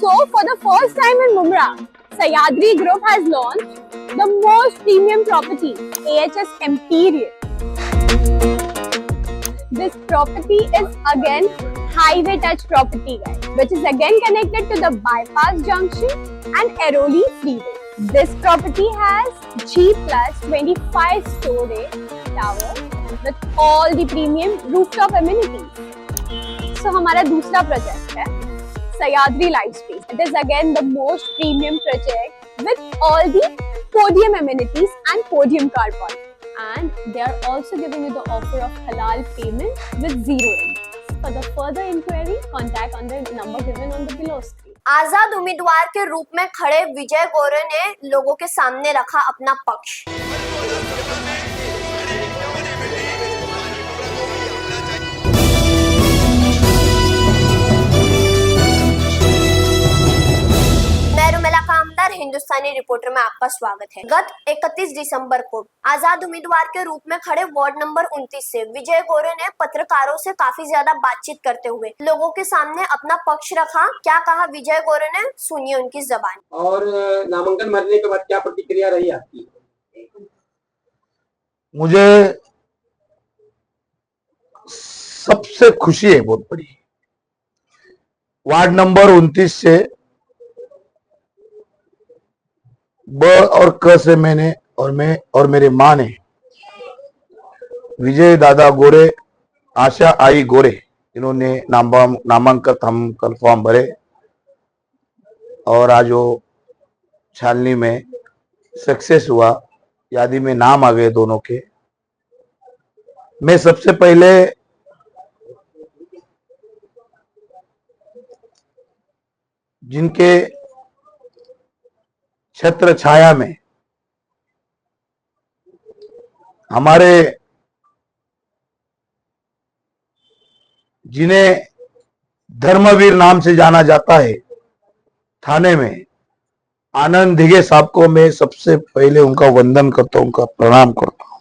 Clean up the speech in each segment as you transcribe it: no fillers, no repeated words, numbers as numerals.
So, for the first time in Mumra, Sahyadri Group has launched the most premium property, AHS Imperial. This property is again highway touch property, guys, which is again connected to the bypass junction and Airoli freeway. This property has G plus 25 story tower with all the premium rooftop amenities. So हमारा दूसरा project है Sahyadri Livespace. It is again the most premium project with all the podium amenities and podium car park. And they are also giving you the offer of halal payment with zero interest. For the further inquiry, contact on the number given on the below screen. आजाद उम्मीदवार के रूप में खड़े विजय गोरे ने लोगों के सामने रखा अपना पक्ष। हिंदुस्तानी रिपोर्टर में आपका स्वागत है। गत 31 दिसंबर को आजाद उम्मीदवार के रूप में खड़े वार्ड नंबर 29 से विजय गोरे ने पत्रकारों से काफी ज्यादा बातचीत करते हुए लोगों के सामने अपना पक्ष रखा। क्या कहा विजय गोरे ने, सुनिए उनकी जबान। और नामांकन भरने के बाद क्या प्रतिक्रिया रही आपकी? मुझे सबसे खुशी है बहुत बड़ी। वार्ड नंबर 29 से ब और क से मैंने और मेरे माँ ने विजय दादा गोरे, आशा आई गोरे, इन्होंने नामांकन हम कल फॉर्म भरे और आज वो छाननी में सक्सेस हुआ। यादी में नाम आ गए दोनों के। मैं सबसे पहले जिनके छत्र छाया में हमारे जिन्हें धर्मवीर नाम से जाना जाता है थाने में, आनंद दिघे साहब को मैं सबसे पहले उनका वंदन करता हूं, उनका प्रणाम करता हूं।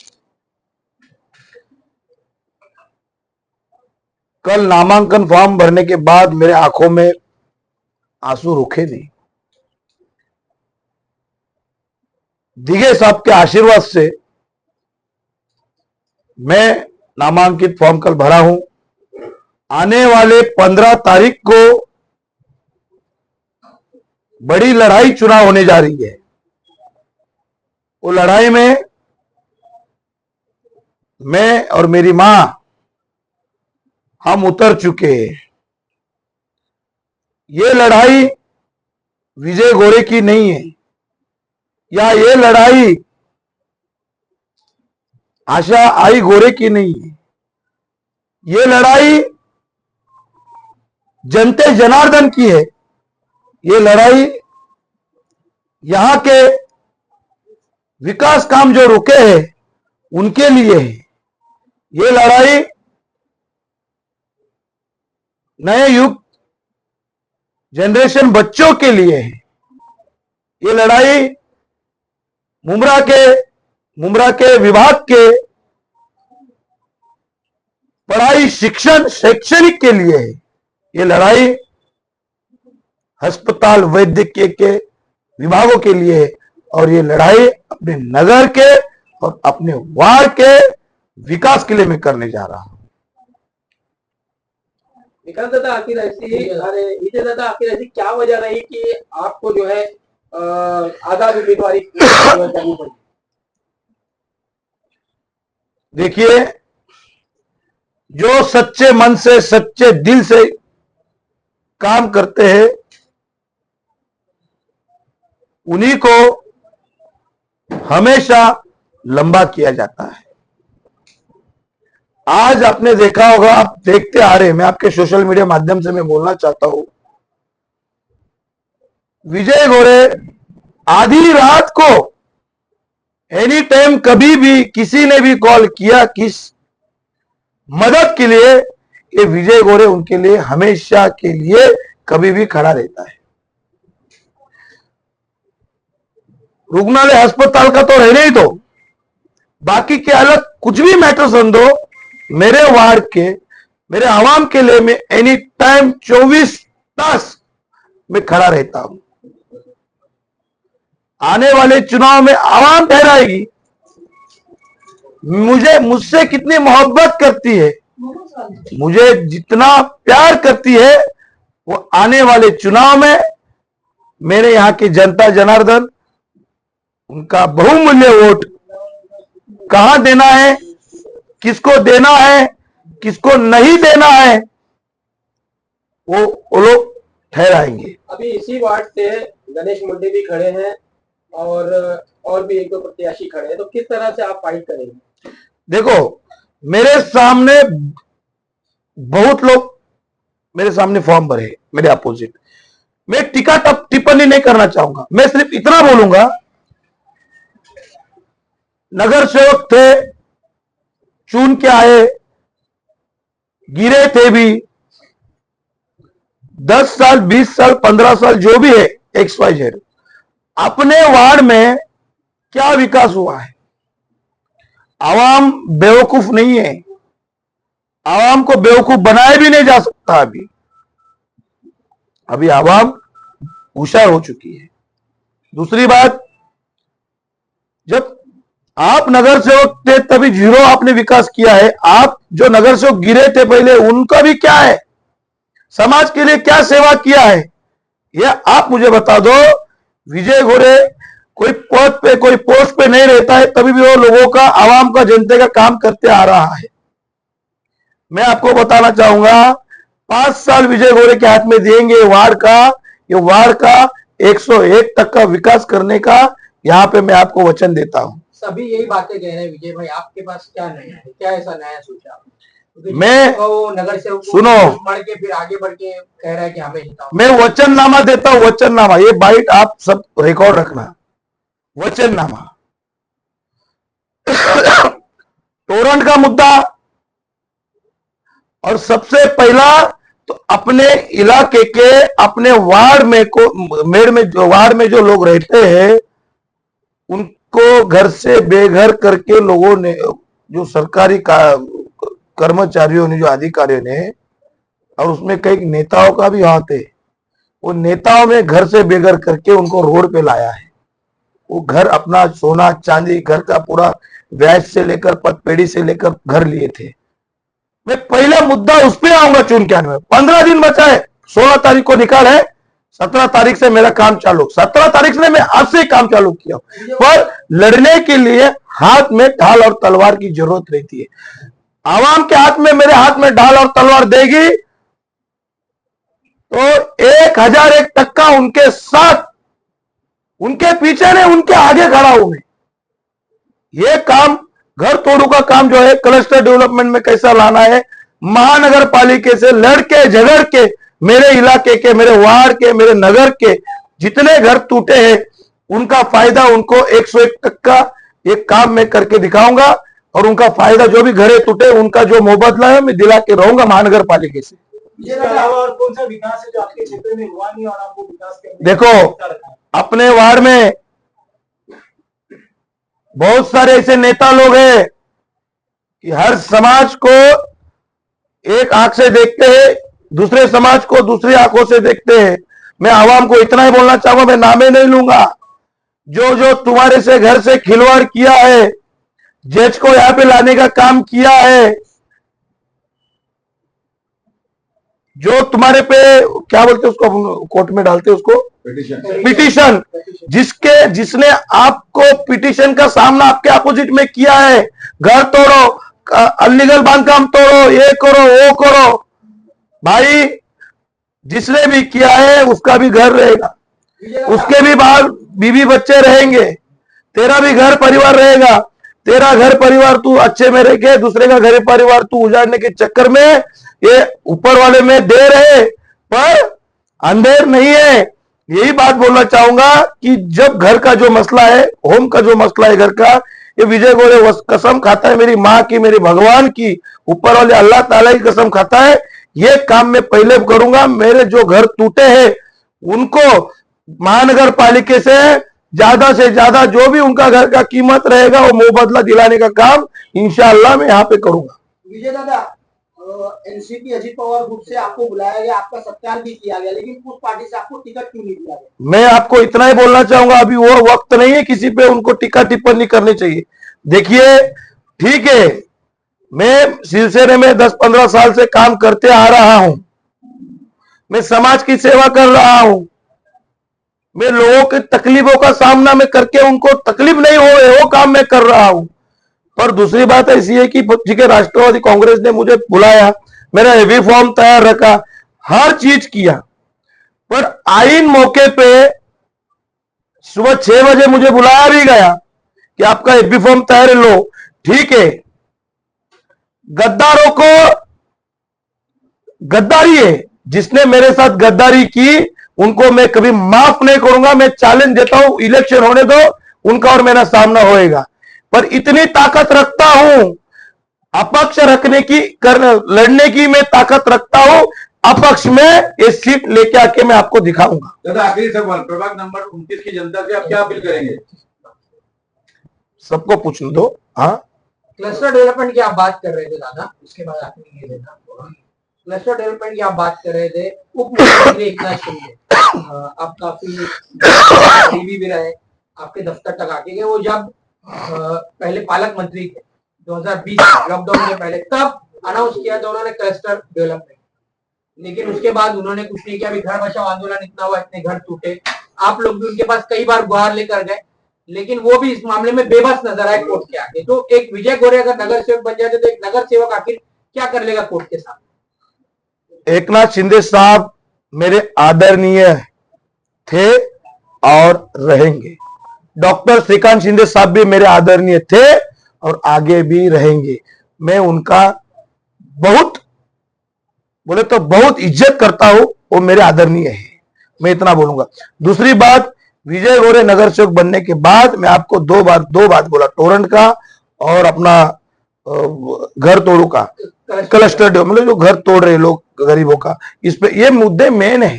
कल नामांकन फॉर्म भरने के बाद मेरे आंखों में आंसू रुके नहीं। दिघे साहब के आशीर्वाद से मैं नामांकित फॉर्म कल भरा हूं। आने वाले 15 तारीख को बड़ी लड़ाई चुनाव होने जा रही है। वो लड़ाई में मैं और मेरी मां हम उतर चुके हैं। ये लड़ाई विजय गोरे की नहीं है, या ये लड़ाई आशा आई गोरे की नहीं है। ये लड़ाई जनते जनार्दन की है। ये लड़ाई यहां के विकास काम जो रुके हैं उनके लिए है। ये लड़ाई नए युग जनरेशन बच्चों के लिए है। ये लड़ाई मुमरा के विभाग के पढ़ाई शिक्षण शैक्षणिक के लिए है। ये लड़ाई अस्पताल वैद्यकीय के विभागों के लिए है। और ये लड़ाई अपने नगर के और अपने वार्ड के विकास के लिए मैं करने जा रहा हूं। विकास दादा, आखिर विजय दादा, आखिर ऐसी क्या वजह रही कि आपको जो है आजाद उम्मीदवारी करनी पड़ी? देखिए, जो सच्चे मन से सच्चे दिल से काम करते हैं उन्हीं को हमेशा लंबा किया जाता है। आज आपने देखा होगा, आप देखते आ रहे हैं, मैं आपके सोशल मीडिया माध्यम से मैं बोलना चाहता हूं, विजय गोरे आधी रात को एनी टाइम कभी भी किसी ने भी कॉल किया किस मदद के लिए, ये विजय गोरे उनके लिए हमेशा के लिए कभी भी खड़ा रहता है। रुग्णालय अस्पताल का तो रहने ही दो, बाकी के अलग कुछ भी मैटर समझो, मेरे वार्ड के मेरे आवाम के लिए मैं एनी टाइम 24 तास में खड़ा रहता हूं। आने वाले चुनाव में आवाम ठहराएगी मुझसे कितनी मोहब्बत करती है, मुझे जितना प्यार करती है, वो आने वाले चुनाव में मेरे यहाँ की जनता जनार्दन उनका बहुमूल्य वोट कहां देना है, किसको देना है, किसको नहीं देना है, वो लोग ठहराएंगे। अभी इसी वार्ड से गणेश मुंडे भी खड़े हैं और भी एक दो प्रत्याशी खड़े हैं, तो किस तरह से आप फाइट करेंगे? देखो, मेरे सामने बहुत लोग मेरे सामने फॉर्म भरे, मेरे अपोजिट। मैं टीका टिप्पणी नहीं करना चाहूंगा, मैं सिर्फ इतना बोलूंगा, नगर सेवक थे, चुन के आए, गिरे थे भी, 10 साल 20 साल 15 साल जो भी है, XYZ, अपने वार्ड में क्या विकास हुआ है? आवाम बेवकूफ नहीं है, आवाम को बेवकूफ बनाया भी नहीं जा सकता। अभी आवाम होशियार हो चुकी है। दूसरी बात, जब आप नगर सेवक थे तभी 0 आपने विकास किया है। आप जो नगर सेवक गिरे थे पहले, उनका भी क्या है, समाज के लिए क्या सेवा किया है, यह आप मुझे बता दो। विजय गोरे कोई पद पे, कोई पोस्ट पे नहीं रहता है, तभी भी वो लोगों का, आवाम का, जनता का काम करते आ रहा है। मैं आपको बताना चाहूंगा, 5 साल विजय गोरे के हाथ में देंगे वार्ड का, ये वार्ड का 101 तक का विकास करने का यहां पे मैं आपको वचन देता हूं। सभी यही बातें कह रहे हैं। विजय भाई, आपके पास क्या नया है, क्या ऐसा नया सोचा? मैं नगर से सुनो, बढ़ के फिर आगे बढ़ के कह रहा है कि हमें जिताओ। मैं वचननामा देता हूं, वचननामा, ये बाइट आप सब रिकॉर्ड रखना, वचननामा। टोरंट का मुद्दा, और सबसे पहला तो अपने इलाके के, अपने वार्ड में वार्ड में जो लोग रहते हैं उनको घर से बेघर करके लोगों ने, जो सरकारी कर्मचारियों ने, जो अधिकारियों ने, और उसमें कई नेताओं का भी हाथ है, वो नेताओं ने घर से बेघर करके उनको रोड पे लाया है। वो घर अपना सोना चांदी, घर का पूरा ब्याज से लेकर पतपेड़ी से लेकर घर लिए थे। मैं पहला मुद्दा उस पे आऊंगा चुन के आने में। 15 दिन बचा है, 16 तारीख को निकाल है, 17 तारीख से मेरा काम चालू, 17 तारीख से मैं आज से काम चालू किया, पर लड़ने के लिए हाथ में ढाल और तलवार की जरूरत रहती है। आवाम के हाथ में, मेरे हाथ में ढाल और तलवार देगी तो 1001 टक्का उनके साथ, उनके पीछे नहीं, उनके आगे खड़ा हूं मैं। ये काम, घर तोड़ू का काम जो है, क्लस्टर डेवलपमेंट में कैसा लाना है, महानगर पालिका से लड़के झगड़ के, मेरे इलाके के, मेरे वार्ड के, मेरे नगर के जितने घर टूटे हैं, उनका फायदा उनको 101 टक्का एक काम में करके दिखाऊंगा, और उनका फायदा, जो भी घरे टूटे, उनका जो मुबादला है मैं दिला के रहूंगा महानगर पालिका से। इसके अलावा और कौन सा विकास है जो आपके क्षेत्र में हुआ नहीं और आपको विकास करने? देखो, अपने वार्ड में बहुत सारे ऐसे नेता लोग हैं कि हर समाज को एक आंख से देखते हैं, दूसरे समाज को दूसरी आंखों से देखते हैं। मैं आवाम को इतना ही बोलना चाहूंगा, मैं नामे नहीं लूंगा, जो जो तुम्हारे से घर से खिलवाड़ किया है, जज को यहां पे लाने का काम किया है, जो तुम्हारे पे क्या बोलते उसको, कोर्ट में डालते उसको, पिटीशन, जिसने आपको पिटीशन का सामना आपके अपोजिट में किया है, घर तोड़ो, अनलीगल बांधकाम तोड़ो, ये करो वो करो, भाई जिसने भी किया है उसका भी घर रहेगा, उसके भी बाहर बीवी बच्चे रहेंगे, तेरा भी घर परिवार रहेगा। तेरा घर परिवार तू अच्छे में रह के दूसरे का घर परिवार तू उजाड़ने के चक्कर में ये ऊपर वाले में देर है पर अंधेर नहीं है। यही बात बोलना चाहूंगा कि जब घर का जो मसला है, होम का जो मसला है घर का, ये विजय गोरे कसम खाता है, मेरी माँ की, मेरी भगवान की, ऊपर वाले अल्लाह ताला की कसम खाता है, ये काम मैं पहले करूंगा। मेरे जो घर टूटे हैं उनको महानगर पालिका से ज्यादा जो भी उनका घर का कीमत रहेगा वो मुबादला दिलाने का काम इंशाअल्लाह मैं यहाँ पे करूंगा। विजय दादा, एनसीपी अजीत पवार ग्रुप से आपको बुलाया गया, आपका सत्कार भी किया गया, लेकिन उस पार्टी से आपको टिकट क्यों नहीं दिया गया? मैं आपको इतना ही बोलना चाहूंगा, अभी वो वक्त नहीं है किसी पे उनको टीका टिप्पणी करनी चाहिए। देखिए, ठीक है, मैं सिलसिले में 10-15 साल से काम करते आ रहा हूं, मैं समाज की सेवा कर रहा हूं, मैं लोगों की तकलीफों का सामना में करके उनको तकलीफ नहीं हो वो काम मैं कर रहा हूं। पर दूसरी बात ऐसी है कि ठीक है, राष्ट्रवादी कांग्रेस ने मुझे बुलाया, मेरा हेवी फॉर्म तैयार रखा, हर चीज किया, पर आईन मौके पे सुबह 6 बजे मुझे बुलाया भी गया कि आपका हेवी फॉर्म तैयार लो। ठीक है, गद्दारों को गद्दारी है, जिसने मेरे साथ गद्दारी की उनको मैं कभी माफ नहीं करूंगा। मैं चैलेंज देता हूं, इलेक्शन होने दो, उनका और मेरा सामना होएगा। पर इतनी ताकत रखता हूं, अपक्ष रखने की लड़ने की मैं ताकत रखता हूं, अपक्ष में ये सीट लेके आके मैं आपको दिखाऊंगा। दादा, आखिरी सवाल, प्रभाग नंबर 29 की जनता से आप क्या अपील करेंगे? सबको पूछ दो। हाँ, क्लस्टर डेवलपमेंट की आप बात कर रहे थे दादा, उसके बाद आपने ये देखा क्लस्टर डेवलपमेंट की आप बात कर रहे थे, उप मुख्यमंत्री एकनाथ शिंदे आप काफी करीबी भी रहे, आपके दफ्तर तक आके गए। वो जब पहले पालक मंत्री थे 2020 लॉकडाउन के पहले, तब अनाउंस किया था उन्होंने क्लस्टर डेवलपमेंट, लेकिन उसके बाद उन्होंने कुछ नहीं किया। अभी घर बचाओ आंदोलन इतना हुआ, इतने घर टूटे, आप लोग भी उनके पास कई बार गुहार लेकर गए, लेकिन वो भी इस मामले में बेबस नजर आए कोर्ट के आगे। तो एक विजय गोरे अगर नगर सेवक बन जाते तो एक नगर सेवक आखिर क्या कर लेगा कोर्ट के सामने? एकनाथ शिंदे साहब मेरे आदरणीय थे और रहेंगे। डॉक्टर श्रीकांत शिंदे साहब भी मेरे आदरणीय थे और आगे भी रहेंगे। मैं उनका बहुत, बोले तो बहुत इज्जत करता हूं, वो मेरे आदरणीय है, मैं इतना बोलूंगा। दूसरी बात, विजय गोरे नगर सेवक बनने के बाद मैं आपको दो बात बोला, टोरेंट का और अपना घर तोड़ू का, क्लस्टर मतलब जो घर तोड़ रहे लोग गरीबों का, इस पे ये मुद्दे मेन है।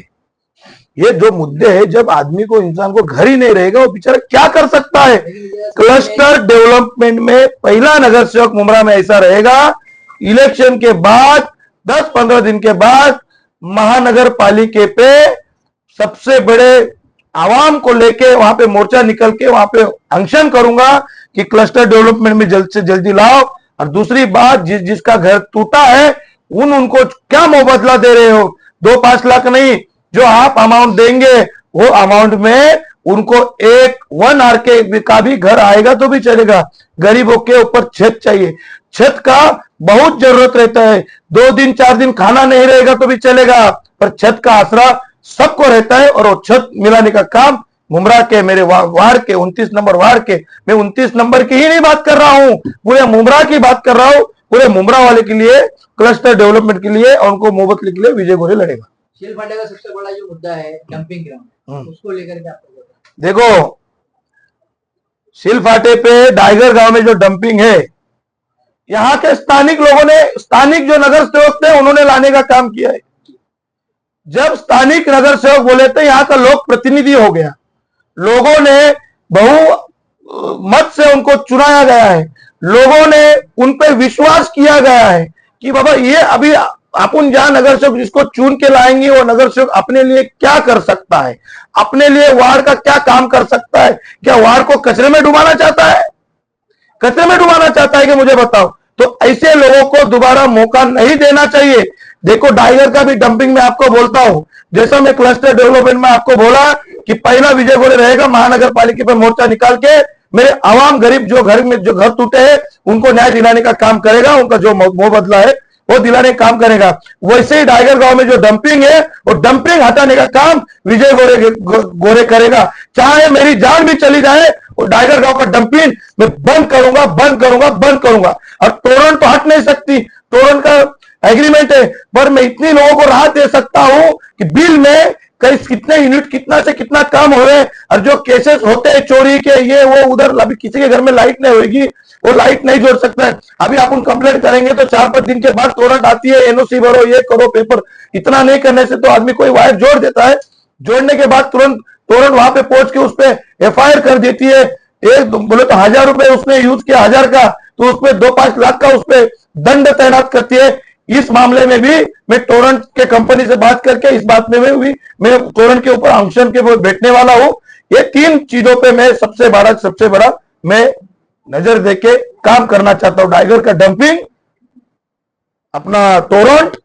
ये जो मुद्दे है, जब आदमी को, इंसान को घर ही नहीं रहेगा, वो बेचारा क्या कर सकता है? क्लस्टर डेवलपमेंट में पहला नगर सेवक मुमरा में ऐसा रहेगा, इलेक्शन के बाद 10-15 दिन के बाद महानगर पालिका पे सबसे बड़े आवाम को लेके वहां पे मोर्चा निकल के वहां पे अनशन करूंगा कि क्लस्टर डेवलपमेंट में जल्द से जल्दी लाओ। और दूसरी बात, जिसका घर टूटा है उनको क्या मुआवजा दे रहे हो? 2-5 लाख नहीं, जो आप अमाउंट देंगे वो अमाउंट में उनको 1 आर का भी घर आएगा तो भी चलेगा। गरीबों के ऊपर छत चाहिए, छत का बहुत जरूरत रहता है। 2 दिन 4 दिन खाना नहीं रहेगा तो भी चलेगा, पर छत का आसरा सबको रहता है। और वो छत मिलाने का काम मुमरा के, मेरे वार्ड के 29 नंबर वार्ड के, मैं 29 नंबर की ही नहीं बात कर रहा हूं, पूरे मुमरा की बात कर रहा हूं। पूरे मुमरा वाले के लिए, क्लस्टर डेवलपमेंट के लिए और उनको मोहब्बत के लिए विजय गोरे लड़ेगा। शेल फाटे का सबसे बड़ा जो मुद्दा है डंपिंग ग्राउंड, उसको लेकर के आपको देखो, शेल फाटे पे डाइगर गांव में जो डंपिंग है, यहाँ के स्थानिक लोगों ने, स्थानिक जो नगर सेवक थे उन्होंने लाने का काम किया है। जब स्थानिक नगर सेवक बोले थे, यहाँ का लोक प्रतिनिधि हो गया, लोगों ने बहुमत से उनको चुनाया गया है, लोगों ने उन पे विश्वास किया गया है कि बाबा ये अभी अपन जहां नगर सेवक जिसको चुन के लाएंगे वो नगर सेवक अपने लिए क्या कर सकता है, अपने लिए वार्ड का क्या काम कर सकता है। क्या वार्ड को कचरे में डुबाना चाहता है? कचरे में डुबाना चाहता है कि मुझे बताओ। तो ऐसे लोगों को दोबारा मौका नहीं देना चाहिए। देखो, डाइगर का भी डंपिंग में आपको बोलता हूं, जैसा मैं क्लस्टर डेवलपमेंट में आपको बोला कि पहला विजय गोरे रहेगा, महानगर पालिका पर मोर्चा निकाल के मेरे आवाम गरीब जो घर में जो घर टूटे हैं उनको न्याय दिलाने का काम करेगा, उनका जो मुआवजा है वो दिलाने का काम करेगा। वैसे ही टाइगर गांव में जो डंपिंग है वो डंपिंग हटाने का काम विजय गोरे करेगा। चाहे मेरी जान भी चली जाए, वो टाइगर गांव का डंपिंग मैं बंद करूंगा, बंद करूंगा, बंद करूंगा। और तोरण तो हट नहीं सकती, तोरण का एग्रीमेंट है, पर मैं इतनी लोगों को राहत दे सकता हूं कि बिल में कई कितने यूनिट कितना से कितना काम हो रहे हैं। और जो केसेस होते हैं चोरी के, ये वो उधर, अभी किसी के घर में लाइट नहीं होगी, वो लाइट नहीं जोड़ सकता है। अभी अपन कंप्लेंट करेंगे तो 4-5 दिन के बाद तोरण आती है, एनओसी भरो, ये करो, पेपर। इतना नहीं करने से तो आदमी कोई वायर जोड़ देता है, जोड़ने के बाद तुरंत तोरण वहां पे पहुंच के उस पर एफआईआर कर देती है। एक बोले तो 1000 रुपए उसने यूज किया 1000 का, तो उसमें 2-5 लाख का उस पर दंड तैनात करती है। इस मामले में भी मैं टोरेंट के कंपनी से बात करके इस बात में भी मैं टोरेंट के ऊपर अंशन के वो बैठने वाला हूं। ये 3 चीजों पे मैं सबसे बड़ा मैं नजर देके काम करना चाहता हूं। टाइगर का डंपिंग, अपना टोरेंट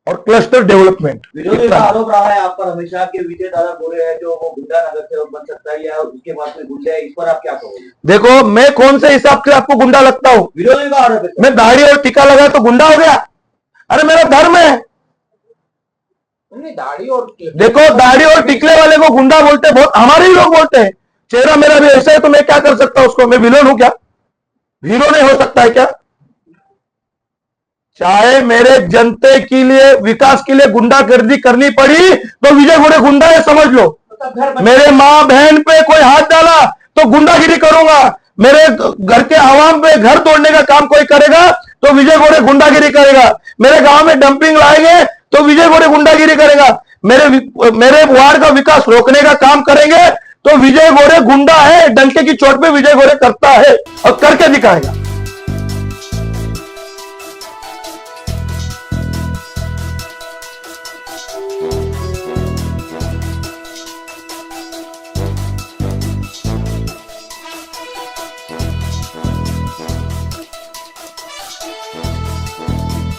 और क्लस्टर डेवलपमेंट। विरोधी का आरोप रहा है आप पर हमेशा कि विजय दादा गोरे है जो वो गुंडा नगर सेवक बन सकता है या उसके बाद में गुंडे है, इस पर आप क्या कहोगे? देखो, मैं कौन से हिसाब से आपको गुंडा लगता हूं? विरोधी का आरोप है। मैं दाढ़ी और टीका लगा तो गुंडा हो गया? अरे मेरा धर्म है। नहीं, दाढ़ी और देखो, दाढ़ी और टिकले वाले को गुंडा बोलते, बहुत हमारे ही लोग बोलते हैं। चेहरा मेरा भी ऐसा है तो मैं क्या कर सकता हूं उसको? मैं विलन हूं क्या? हीरो नहीं हो सकता है क्या? चाहे मेरे जनते के लिए, विकास के लिए गुंडागर्दी करनी पड़ी तो विजय घोड़े गुंडा है, समझ लो। मेरे माँ बहन पे कोई हाथ डाला तो गुंडागिरी करूंगा। मेरे घर के आवाम पे घर तोड़ने का काम कोई करेगा तो विजय घोड़े गुंडागिरी करेगा। मेरे गांव में डंपिंग लाएंगे तो विजय घोड़े गुंडागिरी करेगा। मेरे वार्ड का विकास रोकने का काम करेंगे तो विजय घोड़े गुंडा है। डंके की चोट पे विजय घोड़े करता है और करके दिखाएगा।